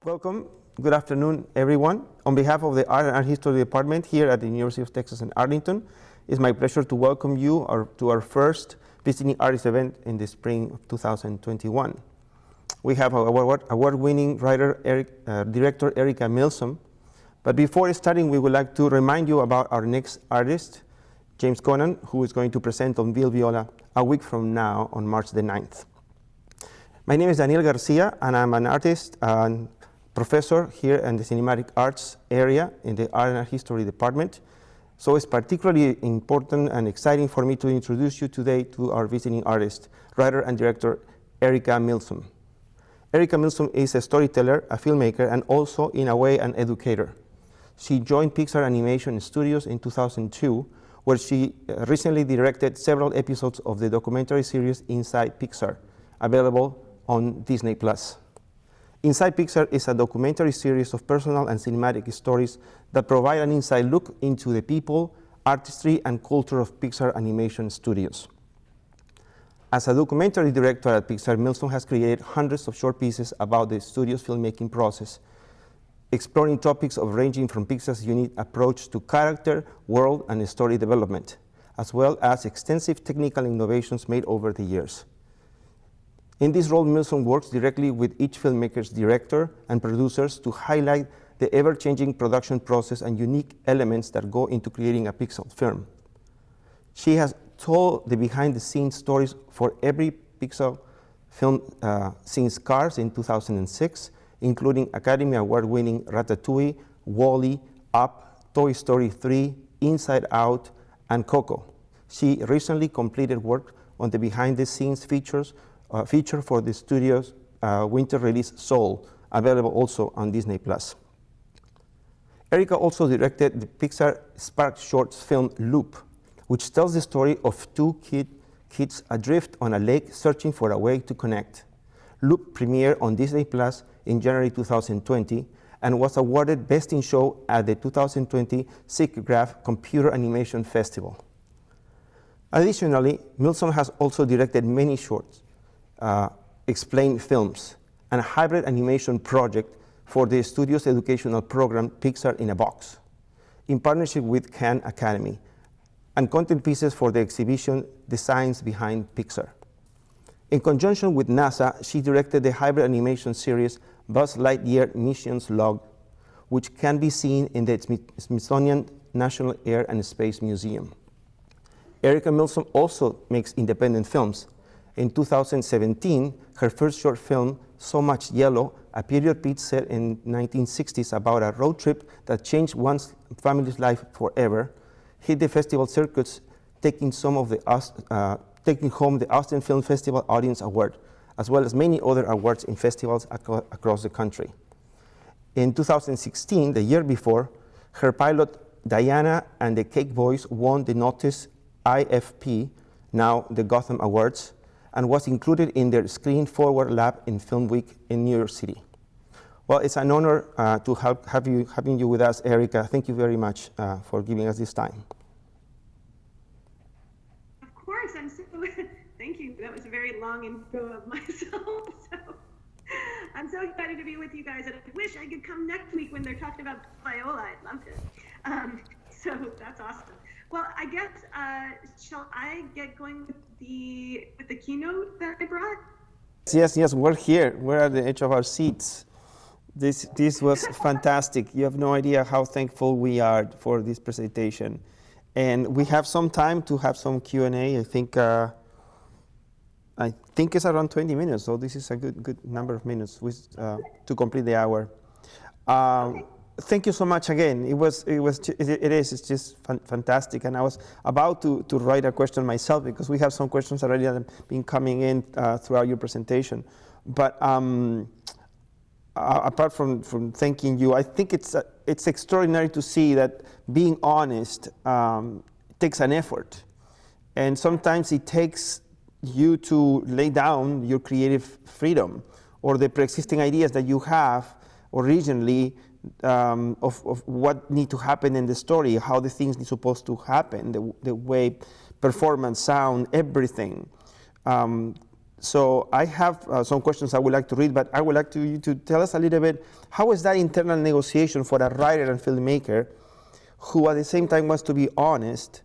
Welcome. Good afternoon, everyone. On behalf of the Art and Art History Department here at the University of Texas in Arlington, it's my pleasure to welcome you to our first Visiting Artist event in the spring of 2021. We have our award-winning director Erica Milsom. But before starting, we would like to remind you about our next artist, James Conan, who is going to present on Ville Viola a week from now on March the 9th. My name is Daniel Garcia, and I'm an artist and professor here in the Cinematic Arts area in the Art and Art History Department. So it's particularly important and exciting for me to introduce you today to our visiting artist, writer and director, Erica Milsom. Erica Milsom is a storyteller, a filmmaker, and also, in a way, an educator. She joined Pixar Animation Studios in 2002, where she recently directed several episodes of the documentary series Inside Pixar, available on Disney+. Inside Pixar is a documentary series of personal and cinematic stories that provide an inside look into the people, artistry, and culture of Pixar Animation Studios. As a documentary director at Pixar, Milsom has created hundreds of short pieces about the studio's filmmaking process, exploring topics ranging from Pixar's unique approach to character, world, and story development, as well as extensive technical innovations made over the years. In this role, Milsom works directly with each filmmaker's director and producers to highlight the ever-changing production process and unique elements that go into creating a Pixar film. She has told the behind-the-scenes stories for every Pixar film since Cars in 2006, including Academy Award-winning Ratatouille, WALL-E, Up, Toy Story 3, Inside Out, and Coco. She recently completed work on the behind-the-scenes feature for the studio's winter release Soul, available also on Disney+. Erica also directed the Pixar Spark Shorts film Loop, which tells the story of two kids adrift on a lake searching for a way to connect. Loop premiered on Disney+ in January 2020 and was awarded Best in Show at the 2020 SIGGRAPH Computer Animation Festival. Additionally, Milsom has also directed many shorts, explained films, and a hybrid animation project for the studio's educational program Pixar in a Box, in partnership with Khan Academy, and content pieces for the exhibition Designs Behind Pixar. In conjunction with NASA, she directed the hybrid animation series Buzz Lightyear Missions Log, which can be seen in the Smithsonian National Air and Space Museum. Erica Milsom also makes independent films. In 2017, her first short film, So Much Yellow, a period piece set in 1960s about a road trip that changed one's family's life forever, hit the festival circuits, taking home the Austin Film Festival Audience Award, as well as many other awards in festivals across the country. In 2016, the year before, her pilot, Diana and the Cake Boys, won the Notice IFP, now the Gotham Awards, and was included in their Screen Forward Lab in Film Week in New York City. Well, it's an honor to having you with us, Erica. Thank you very much for giving us this time. Of course, thank you. That was a very long intro of myself. So I'm so excited to be with you guys, and I wish I could come next week when they're talking about Viola. I'd love to. So that's awesome. Well, I guess, shall I get going with the keynote that I brought? Yes, we're here. We're at the edge of our seats. This was fantastic. You have no idea how thankful we are for this presentation. And we have some time to have some Q&A. I think it's around 20 minutes, so this is a good number of minutes to complete the hour. Thank you so much again. It's just fantastic. And I was about to write a question myself because we have some questions already that have been coming in throughout your presentation. But apart from thanking you, I think it's extraordinary to see that being honest takes an effort. And sometimes it takes you to lay down your creative freedom or the pre-existing ideas that you have originally of what need to happen in the story, how the things are supposed to happen, the way performance, sound, everything. So I have some questions I would like to read, but I would like you to tell us a little bit, how is that internal negotiation for a writer and filmmaker who at the same time wants to be honest?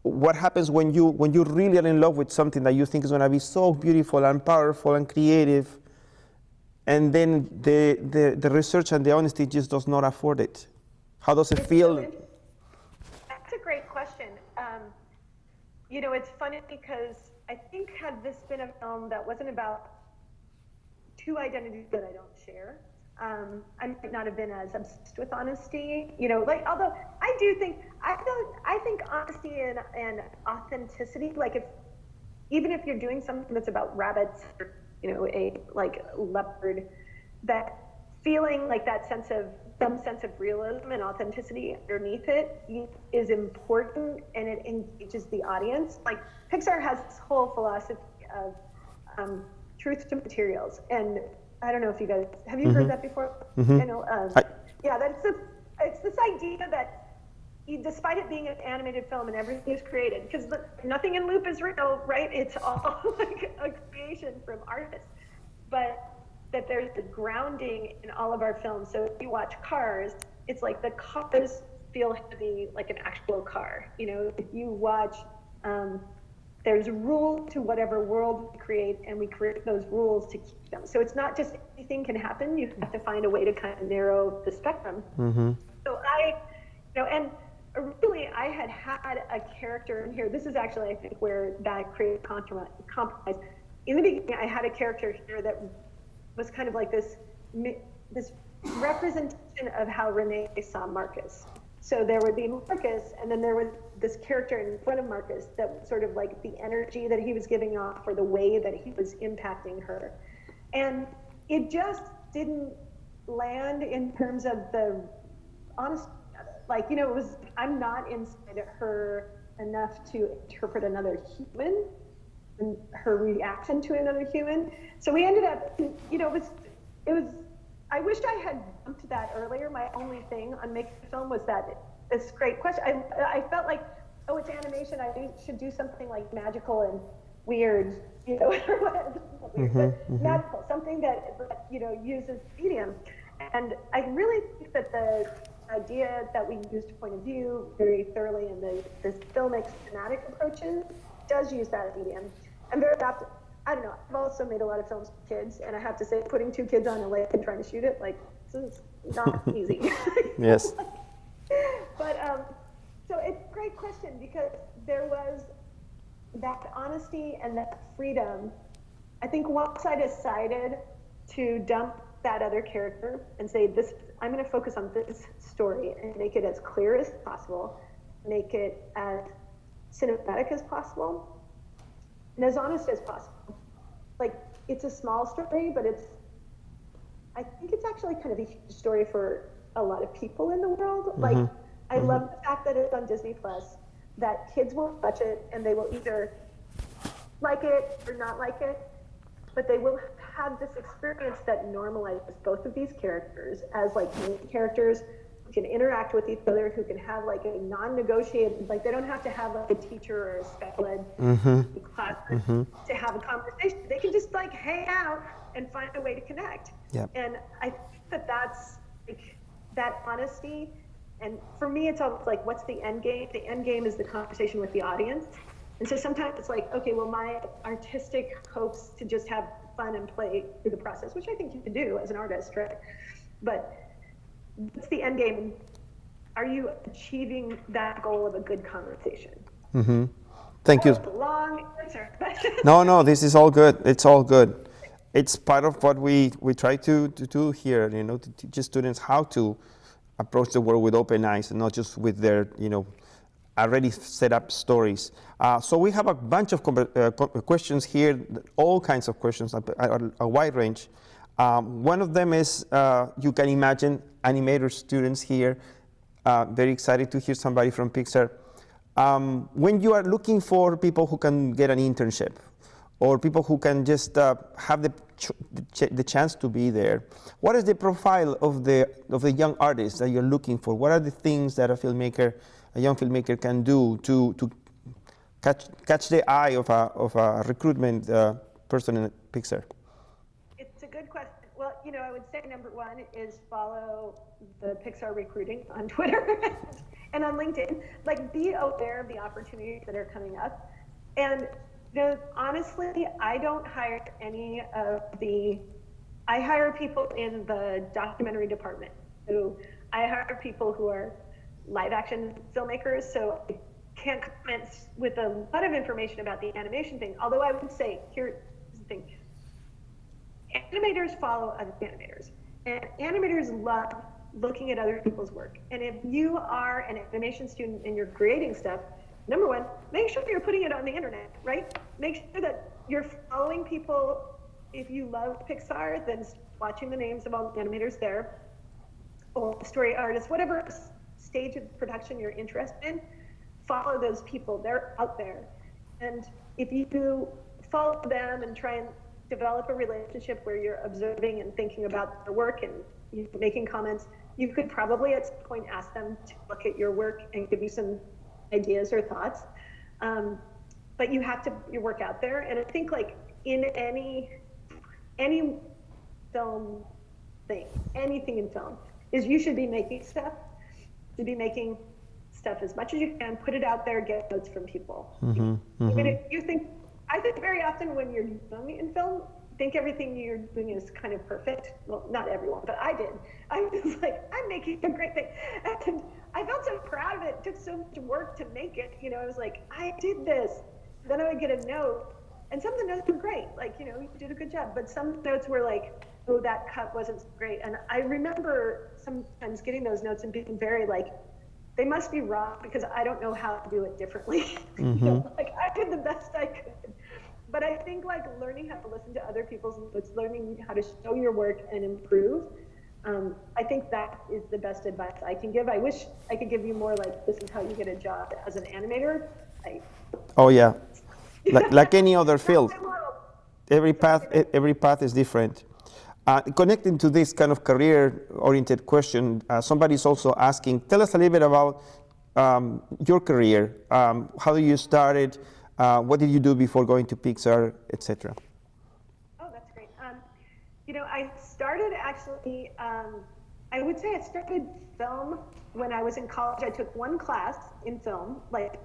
What happens when you really are in love with something that you think is going to be so beautiful and powerful and creative, and then the research and the honesty just does not afford it? How does it feel? That's a great question. It's funny because I think had this been a film that wasn't about two identities that I don't share, I might not have been as obsessed with honesty. Although I think honesty and authenticity, even if you're doing something that's about rabbits or a leopard, that feeling like some sense of realism and authenticity underneath it is important, and it engages the audience. Like Pixar has this whole philosophy of truth to materials, and I don't know if you guys have you heard that before. It's this idea that despite it being an animated film and everything is created, because nothing in loop is real, right? It's all like a creation from artists, but that there's the grounding in all of our films. So if you watch Cars, it's like the cars feel heavy like an actual car. If you watch, there's a rule to whatever world we create, and we create those rules to keep them. So it's not just anything can happen. You have to find a way to kind of narrow the spectrum. Mm-hmm. So originally I had a character in here. This is actually, I think, where that created compromise. In the beginning, I had a character here that was kind of like this representation of how Renee saw Marcus. So there would be Marcus, and then there was this character in front of Marcus that was sort of like the energy that he was giving off, or the way that he was impacting her. And it just didn't land in terms of the honest, it was, I'm not inside her enough to interpret another human and her reaction to another human. So we ended up, it was, I wished I had jumped to that earlier. My only thing on making the film was that it's a great question. I felt like, it's animation, I should do something like magical and weird, magical, something that uses medium. And I really think that the idea that we used point of view very thoroughly, and the filmic thematic approaches does use that medium. I'm very adaptive. I don't know. I've also made a lot of films with kids, and I have to say, putting two kids on a lake and trying to shoot it, this is not easy. Yes. But so it's a great question, because there was that honesty and that freedom. I think once I decided to dump that other character and say, I'm going to focus on this story and make it as clear as possible, make it as cinematic as possible, and as honest as possible. It's a small story, but I think it's actually kind of a huge story for a lot of people in the world. I love the fact that it's on Disney Plus, that kids will watch it and they will either like it or not like it, but they will have this experience that normalizes both of these characters as main characters who can interact with each other, who can have a non-negotiated, they don't have to have a teacher or a special ed class to have a conversation. They can just hang out and find a way to connect. Yep. And I think that's that honesty. And for me, it's almost what's the end game? The end game is the conversation with the audience. And so sometimes it's okay, well, my artistic hopes to just have fun and play through the process, which I think you can do as an artist, right? But what's the end game? Are you achieving that goal of a good conversation? Mm-hmm. Thank you. Long answer. No, this is all good. It's all good. It's part of what we try to do here, to teach students how to approach the world with open eyes and not just with their, already set up stories. So we have a bunch of questions here, all kinds of questions, a wide range. One of them is, you can imagine animator students here, very excited to hear somebody from Pixar. When you are looking for people who can get an internship, or people who can just have the chance to be there, what is the profile of the young artist that you're looking for? What are the things that a young filmmaker can do to catch the eye of a recruitment person in Pixar? It's a good question. Well, I would say number one is follow the Pixar recruiting on Twitter and on LinkedIn. Like, be aware of the opportunities that are coming up. And honestly, I don't hire I hire people in the documentary department. So I hire people who are live action filmmakers. So I can't comment with a lot of information about the animation thing. Although I would say, here's the thing. Animators follow other animators. And animators love looking at other people's work. And if you are an animation student and you're creating stuff, number one, make sure you're putting it on the internet, right? Make sure that you're following people. If you love Pixar, then watching the names of all the animators there, or story artists, whatever stage of production you're interested in, follow those people. They're out there. And if you follow them and try and develop a relationship where you're observing and thinking about their work and making comments, you could probably at some point ask them to look at your work and give you some ideas or thoughts. But you have to your work out there. And I think like in any film thing, anything in film, is you should be making stuff. You should be making stuff as much as you can, put it out there, get notes from people. Even if you think, I think very often when you're young in film, think everything you're doing is kind of perfect. Well, not everyone, but I did. I was like, I'm making a great thing. And I felt so proud of it. It took so much work to make it. I was like, I did this. Then I would get a note. And some of the notes were great. Like, you did a good job. But some notes were like, oh, that cut wasn't so great. And I remember sometimes getting those notes and being very like, they must be wrong because I don't know how to do it differently. Like I did the best I could. But I think like learning how to listen to other people's notes, learning how to show your work and improve, I think that is the best advice I can give. I wish I could give you more like, this is how you get a job as an animator. Oh yeah, like any other field. Every path is different. Connecting to this kind of career-oriented question, somebody's also asking, tell us a little bit about your career. How you started? What did you do before going to Pixar, etc.? Oh, that's great. I started actually, I would say I started film when I was in college. I took one class in film, like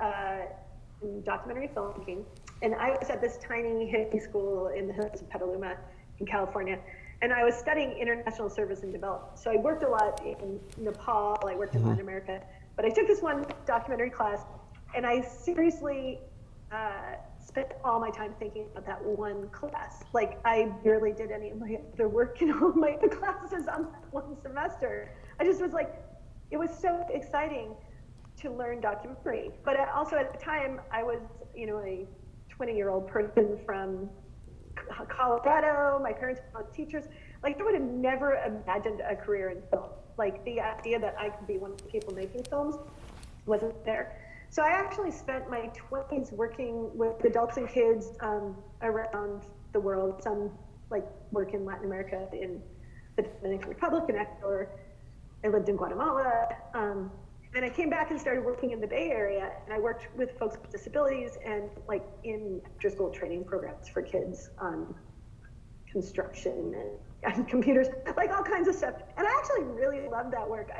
in documentary filmmaking. And I was at this tiny hippie school in the hills of Petaluma in California. And I was studying international service and development. So I worked a lot in Nepal, I worked in Latin America. But I took this one documentary class, and I seriously spent all my time thinking about that one class. Like, I barely did any of my other work in all my classes on that one semester. I just was like, it was so exciting to learn documentary. But also at the time, I was, a 20-year-old person from Colorado. My parents were both teachers. Like, I would have never imagined a career in film. Like, the idea that I could be one of the people making films wasn't there. So I actually spent my 20s working with adults and kids around the world. Some like work in Latin America, in the Dominican Republic, in Ecuador. I lived in Guatemala. And I came back and started working in the Bay Area, and I worked with folks with disabilities and like in after-school training programs for kids on construction and computers, like all kinds of stuff. And I actually really loved that work.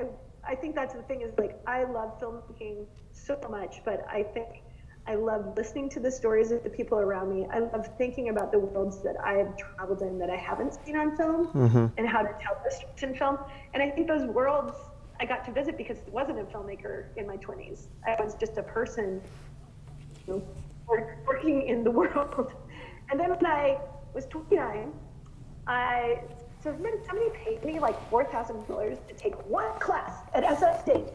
I think that's the thing is like, I love filmmaking so much, but I think I love listening to the stories of the people around me. I love thinking about the worlds that I have traveled in that I haven't seen on film and how to tell the stories in film. And I think those worlds I got to visit because I wasn't a filmmaker in my 20s. I was just a person working in the world. And then when I was 29, somebody paid me like $4,000 to take one class at SF State,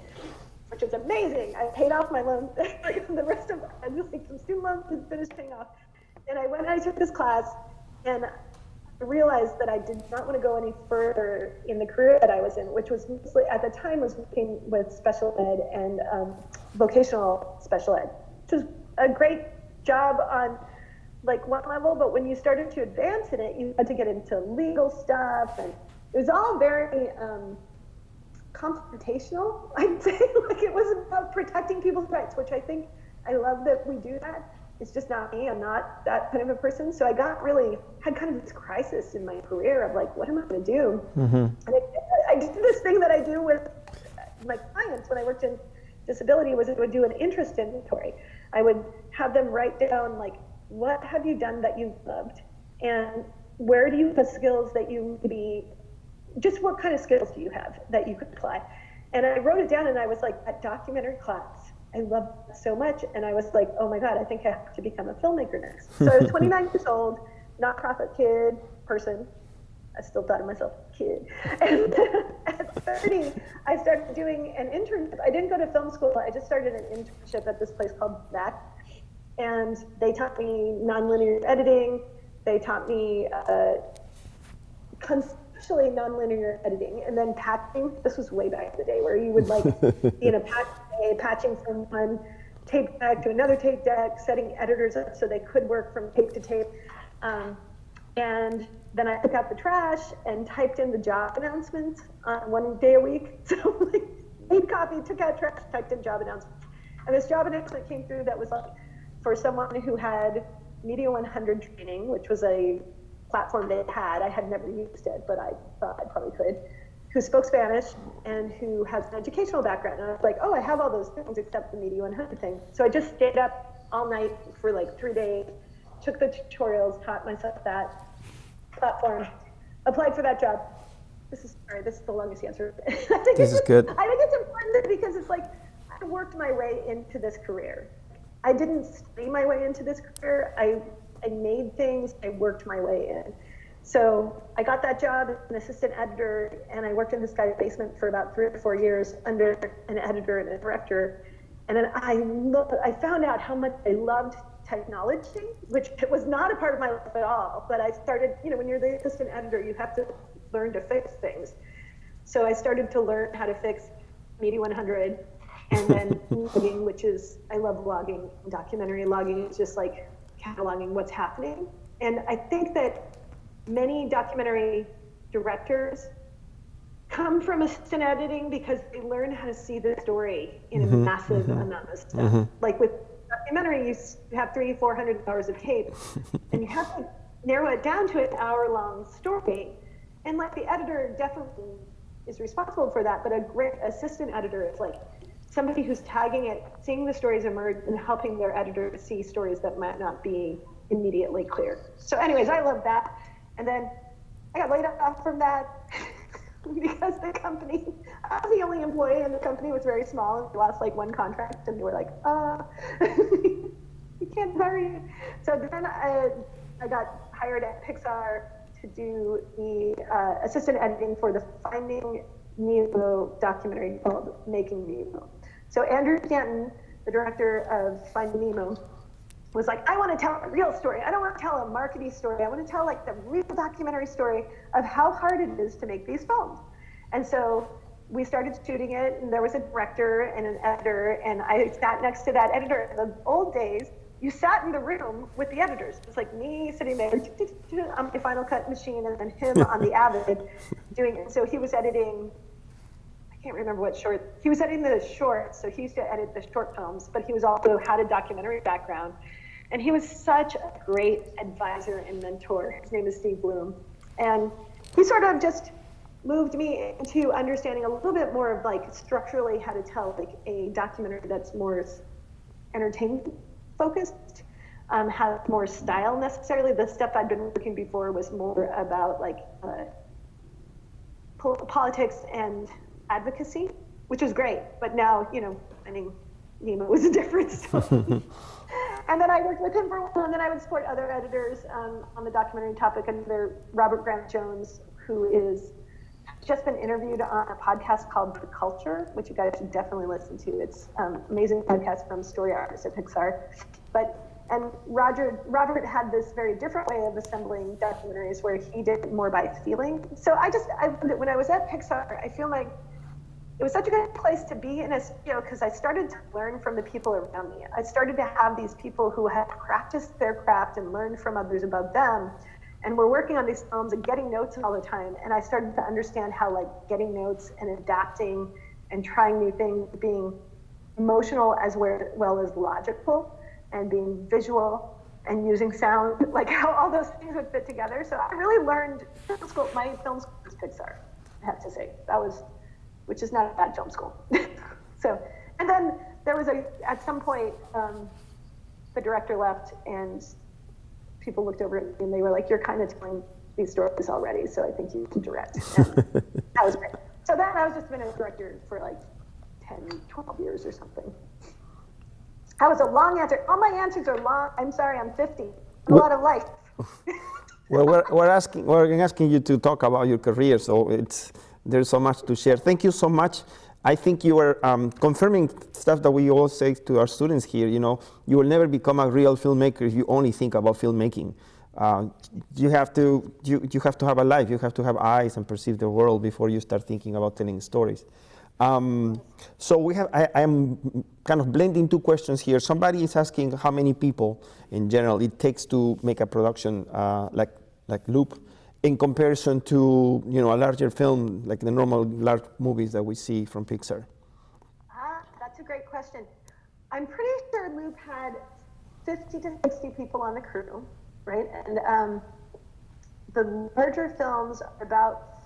which was amazing. I paid off my loan. The rest of I just like some student loans and finished paying off. And I took this class, and I realized that I did not want to go any further in the career that I was in, which was mostly at the time was working with special ed and vocational special ed, which was a great job on like one level, but when you started to advance in it, you had to get into legal stuff, and it was all very confrontational, I'd say. Like, it was about protecting people's rights, which I think I love that we do that. It's just not me. I'm not that kind of a person. So I had kind of this crisis in my career of like, what am I going to do? And I did this thing that I do with my clients when I worked in disability, was I would do an interest inventory. I would have them write down like, what have you done that you loved? And where do you have skills that you maybe, just what kind of skills do you have that you could apply? And I wrote it down and I was like, that documentary class, I loved it so much. And I was like, oh my God, I think I have to become a filmmaker next. So I was 29 years old, not-profit kid, person. I still thought of myself a kid. And at 30, I started doing an internship. I didn't go to film school. I just started an internship at this place called BAC. And they taught me nonlinear editing. They taught me conceptually nonlinear editing, and then patching. This was way back in the day where you would like be in a patching from one tape deck to another tape deck, setting editors up so they could work from tape to tape. And then I took out the trash and typed in the job announcements one day a week. So like, made copy, took out trash, typed in job announcements. And this job announcement came through that was like for someone who had Media 100 training, which was a platform they had. I had never used it, but I thought I probably could. Who spoke Spanish and who has an educational background. And I was like, oh, I have all those things except the Media 100 thing. So I just stayed up all night for like 3 days, took the tutorials, taught myself that platform, applied for that job. This is the longest answer. This is good. I think it's important because it's like, I worked my way into this career. I didn't study my way into this career. I made things, I worked my way in. So I got that job as an assistant editor, and I worked in this guy's basement for about 3 or 4 years under an editor and a director. And then I found out how much I loved technology, which was not a part of my life at all. But I started, when you're the assistant editor, you have to learn to fix things. So I started to learn how to fix Media 100, and then logging, which is, I love logging. Documentary logging is just like cataloging what's happening. And I think that many documentary directors come from assistant editing because they learn how to see the story in a massive amount of stuff. Like with documentary, you have 300-400 hours of tape, and you have to narrow it down to an hour-long story. And like the editor definitely is responsible for that, but a great assistant editor is like somebody who's tagging it, seeing the stories emerge, and helping their editor to see stories that might not be immediately clear. So anyways, I love that. And then I got laid off from that because the company, I was the only employee, and the company was very small, and we lost like one contract, and they were like, we can't hire you. So then I got hired at Pixar to do the assistant editing for the Finding Nemo documentary called Making Nemo. So Andrew Stanton, the director of Finding Nemo, was like, I want to tell a real story. I don't want to tell a marketing story. I want to tell like the real documentary story of how hard it is to make these films. And so we started shooting it, and there was a director and an editor, and I sat next to that editor. In the old days, you sat in the room with the editors. It's like me sitting there on my Final Cut machine, and then him on the Avid doing it. So he was editing, I can't remember what short, he was editing the shorts, so he used to edit the short films, but he was also had a documentary background. And he was such a great advisor and mentor. His name is Steve Bloom. And he sort of just moved me into understanding a little bit more of like structurally how to tell like a documentary that's more entertainment focused, have more style necessarily. The stuff I'd been working before was more about like politics and advocacy, which was great. But now, I think Nemo was different. So. And then I worked with him for a while, and then I would support other editors on the documentary topic. Another Robert Grant Jones, who is just been interviewed on a podcast called The Culture, which you guys should definitely listen to. It's an amazing podcast from story artists at Pixar. And Robert had this very different way of assembling documentaries where he did it more by feeling. So when I was at Pixar, I feel like it was such a good place to be in a studio because I started to learn from the people around me. I started to have these people who had practiced their craft and learned from others above them, and were working on these films and getting notes all the time. And I started to understand how like getting notes and adapting and trying new things, being emotional as well as logical, and being visual and using sound, like how all those things would fit together. So I really learned film school. My film school was Pixar, I have to say. Which is not a bad film school. So, and then there was at some point, the director left and people looked over at me and they were like, "You're kind of telling these stories already, so I think you can direct." And that was great. So then I was just been a director for like 10, 12 years or something. That was a long answer. All my answers are long. I'm sorry, I'm 50. A lot of life. Well, we're asking you to talk about your career, so there's so much to share. Thank you so much. I think you are confirming stuff that we all say to our students here. You know, you will never become a real filmmaker if you only think about filmmaking. You have to have a life. You have to have eyes and perceive the world before you start thinking about telling stories. So I am kind of blending two questions here. Somebody is asking how many people in general it takes to make a production like Loop, in comparison to a larger film like the normal large movies that we see from Pixar. That's a great question. I'm pretty sure Loop had 50 to 60 people on the crew, right? And the larger films are about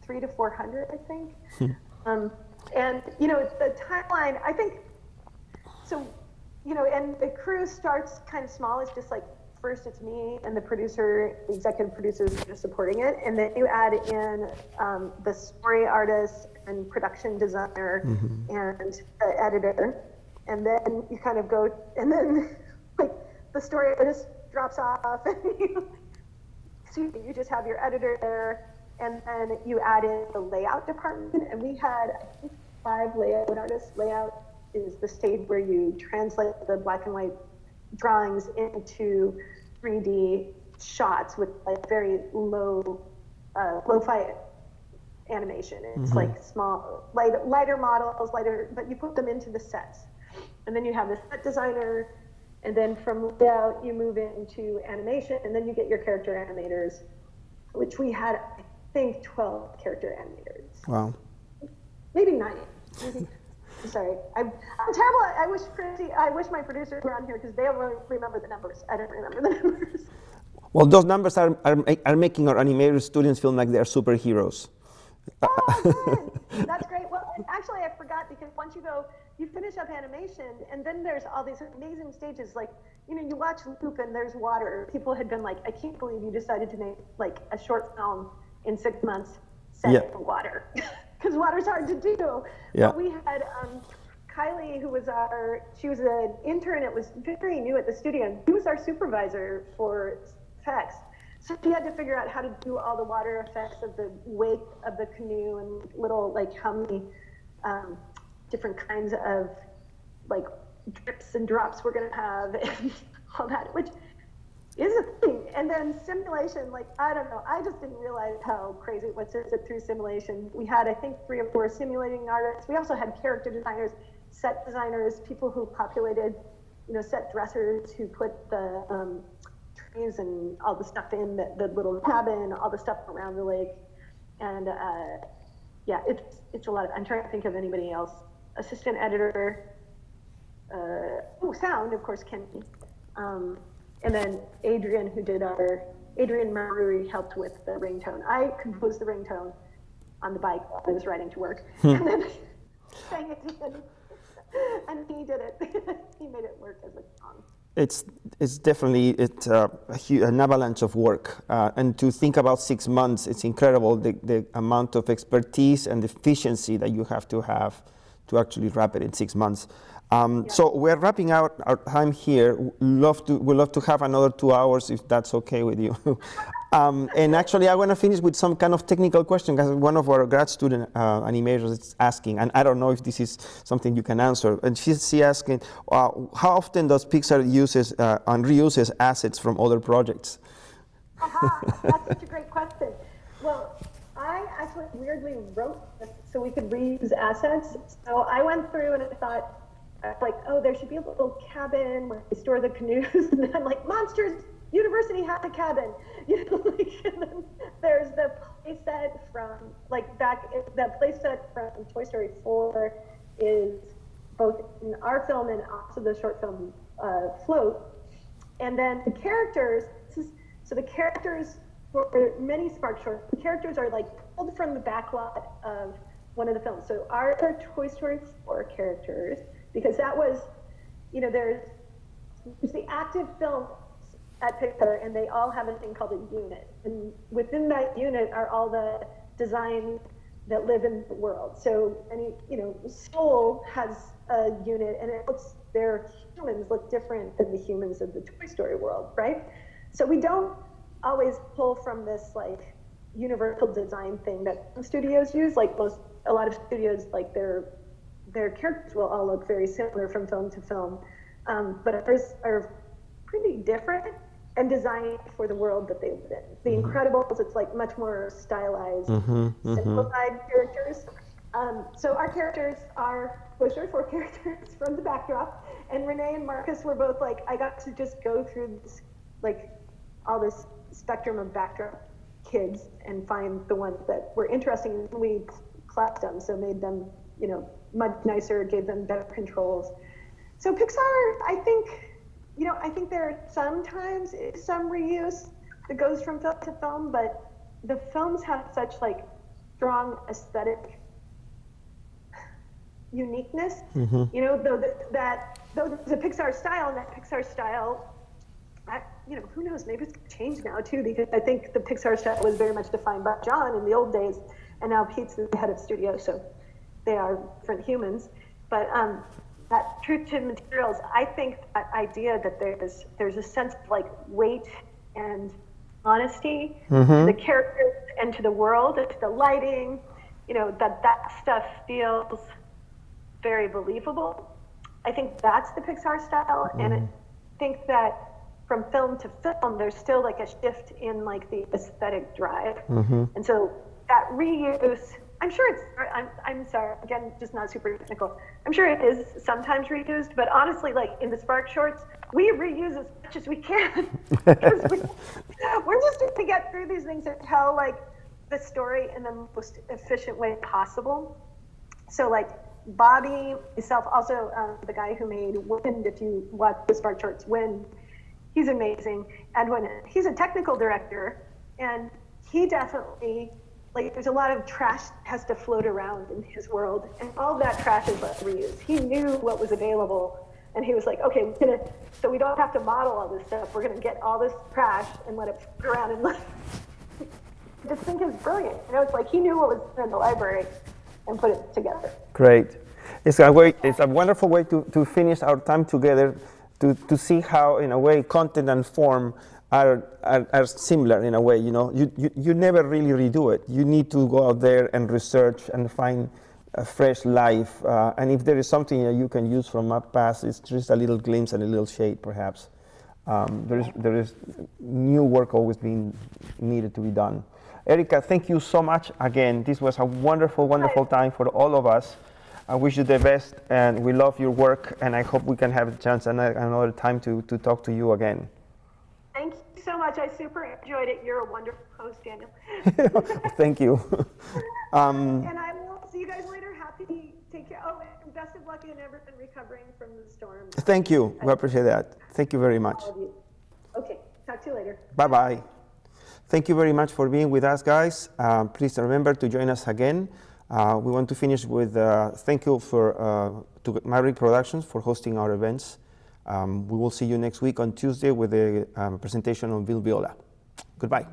300 to 400, I think. And the timeline, I think, so, and the crew starts kind of small. It's just like, first it's me and the producer, the executive producers just supporting it. And then you add in the story artist and production designer and the editor. And then you kind of go, and then like the story artist drops off and you just have your editor there. And then you add in the layout department, and we had, I think, 5 layout artists. Layout is the stage where you translate the black and white drawings into 3D shots with like very lo-fi animation. It's like small, lighter models, but you put them into the sets. And then you have the set designer, and then from layout you move into animation, and then you get your character animators, which we had, I think, 12 character animators. Wow. Maybe 9. I'm sorry. I'm terrible. I wish my producers were on here because they'll really remember the numbers. I don't remember the numbers. Well, those numbers are making our animator students feel like they're superheroes. Oh, good. That's great. Well, actually, I forgot, because once you finish up animation, and then there's all these amazing stages. Like, you watch Loop and there's water. People had been like, "I can't believe you decided to make like a short film in 6 months set in water," because water's hard to do. Yeah. But we had Kylie, who was she was an intern. It was very new at the studio. And she was our supervisor for effects. So she had to figure out how to do all the water effects of the wake of the canoe and little, like, how many different kinds of like drips and drops we're gonna have and all that, which is a thing. And then simulation, like, I don't know, I just didn't realize how crazy it was to sit through simulation. We had, I think, 3 or 4 simulating artists. We also had character designers, set designers, people who populated, set dressers who put the trees and all the stuff in the little cabin, all the stuff around the lake. And yeah, it's a lot of, I'm trying to think of anybody else. Assistant editor, sound, of course, Kenny. And then Adrian, Adrian Maruri helped with the ringtone. I composed the ringtone on the bike while I was riding to work. And then sang it to him. And he did it. He made it work as a song. It's definitely an avalanche of work, and to think about 6 months, it's incredible the amount of expertise and efficiency that you have to actually wrap it in 6 months. So we're wrapping out our time here. We'd love to have another 2 hours if that's okay with you. And actually, I want to finish with some kind of technical question, because one of our grad student animators is asking, and I don't know if this is something you can answer. And she's asking, how often does Pixar uses and reuses assets from other projects? That's such a great question. Well, I actually weirdly wrote this so we could reuse assets. So I went through and I thought, like, oh, there should be a little cabin where we store the canoes. And then I'm like, Monsters University has a cabin. And then there's the playset from, like, the playset from Toy Story 4 is both in our film and also the short film Float. And then the characters, so the characters for many Spark shorts, the characters are like pulled from the backlot of one of the films. So our Toy Story 4 characters, because that was, there's the active films at Pixar, and they all have a thing called a unit. And within that unit are all the designs that live in the world. So, Soul has a unit, and their humans look different than the humans of the Toy Story world, right? So we don't always pull from this like universal design thing that studios use. Like a lot of studios, like their characters will all look very similar from film to film, but ours are pretty different and designed for the world that they live in. The Incredibles, it's like much more stylized, simplified characters. So our characters are Toy Story 4 characters from the backdrop, and Renee and Marcus were both like, I got to just go through this, like all this spectrum of backdrop kids and find the ones that were interesting, and we classed them, so made them, much nicer, gave them better controls. So Pixar, I think there sometimes is some reuse that goes from film to film, but the films have such like strong aesthetic uniqueness, though there's a Pixar style, and that Pixar style, who knows, maybe it's changed now too, because I think the Pixar style was very much defined by John in the old days, and now Pete's the head of studio, so they are different humans. But that truth to materials, I think that idea that there's a sense of like weight and honesty to the characters and to the world, and to the lighting, that stuff feels very believable. I think that's the Pixar style, and I think that from film to film, there's still like a shift in like the aesthetic drive, and so that reuse, I'm sure I'm sorry, again, just not super technical. I'm sure it is sometimes reused, but honestly, like in the Spark shorts, we reuse as much as we can, because we're just trying to get through these things and tell like the story in the most efficient way possible. So like Bobby, myself, also the guy who made Wind, if you watch the Spark shorts, Wind, he's amazing. Edwin, he's a technical director, and he definitely, like, there's a lot of trash that has to float around in his world, and all that trash is like reused. He knew what was available, and he was like, okay, so we don't have to model all this stuff. We're gonna get all this trash and let it float around and this thing is brilliant. It's like he knew what was in the library and put it together. Great. It's a wonderful way to finish our time together, to see how, in a way, content and form are similar in a way. You never really redo it. You need to go out there and research and find a fresh life. And if there is something that you can use from our past, it's just a little glimpse and a little shade, perhaps. There is new work always being needed to be done. Erica, thank you so much again. This was a wonderful, wonderful time for all of us. I wish you the best, and we love your work, and I hope we can have a chance another time to talk to you again. Thank you so much. I super enjoyed it. You're a wonderful host, Daniel. Thank you. And I will see you guys later. Take care. Oh, and best of luck in everyone recovering from the storm. Thank you. We appreciate that. Thank you very much. All of you. Okay. Talk to you later. Bye-bye. Thank you very much for being with us, guys. Please remember to join us again. We want to finish with thank you to Maverick Productions for hosting our events. We will see you next week on Tuesday with a presentation on Bill Viola. Goodbye.